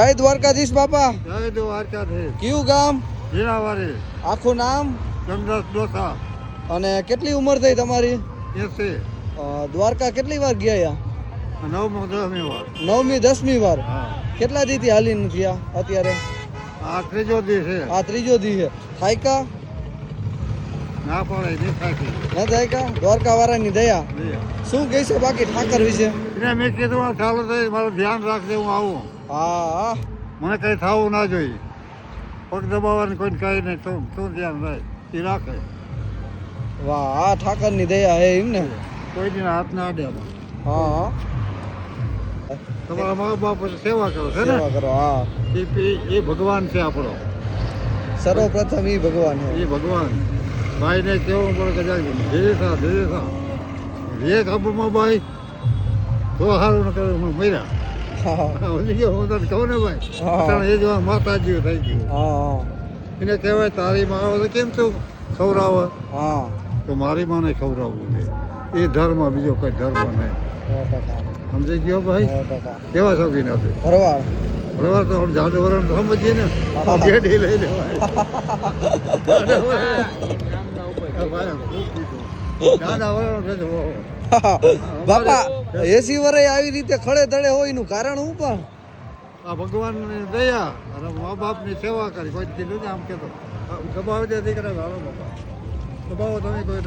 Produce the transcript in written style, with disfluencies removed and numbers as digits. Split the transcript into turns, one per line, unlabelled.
જય દ્વારકાધીશ બાપા.
જય દ્વારકાધીશ.
કયું ગામ?
જીરાવારી.
આખું નામ?
ચંદ્રસ ડોસા.
અને કેટલી ઉંમર થઈ તમારી?
80.
દ્વારકા કેટલી વાર ગયા?
9મી 10મી વાર.
9મી 10મી વાર.
હા.
કેટલા દી થી હાલી નથી અત્યારે?
આ ત્રીજો દી છે.
આ ત્રીજો દી છે. થાયકા?
ના પડે નહીં થાકી.
ના થાયકા? દ્વારકા વાળાની દયા. શું કહે છે બાકી ઠાકર વિશે?
એને મેં કીધું આ ચાલુ થઈ મારું ધ્યાન રાખજે હું આવું.
હા.
મને કઈ થવું ના જોઈએ. પગ દબાવવાનું કોઈ કઈ નહીં તું ધ્યાન રાખ એ રાખે.
વાહ, આ ઠાકર ની દયા હે એમ ને?
કોઈ દિન હાથ ના અડે.
હા.
તમારા મા બાપ સેવા કરો છે ને?
સેવા કરો. હા.
એ ભગવાન છે આપણો.
સર્વપ્રથમ ઈ ભગવાન હે.
એ ભગવાન. ભાઈને કેવું પડે કે જાય ધીરે થા રે કાબુમાં ભાઈ તો સારું ન કરે હું મર્યા. હું તને કહું ને ભાઈ એ જ માતાજી થઈ ગયું.
હા.
એને કહેવાય તારી માં આવે તો કેમ તું ખવડાવે?
હા.
તો મારી માને ખવડાવવું છે. એ ધર્મ બીજો કોઈ ધર્મ નહીં.
100%.
સમજી ગયો ભાઈ?
100%.
કેવા શોખીન હતું
ભરવાડ.
બરાબર. તો જાડો વરણ સમજીએ ને ગેડી લઈ લેવાય.
બાપા 80 વર્ષે આવી રીતે ખડે તળે હોય એનું કારણ હું પણ?
આ ભગવાનની દયા અને મા બાપની સેવા કરી. કોઈ કીધું ને આમ કેતો દબાવી દે દીકરા હાલો બાપા દબાવો તમે કોઈ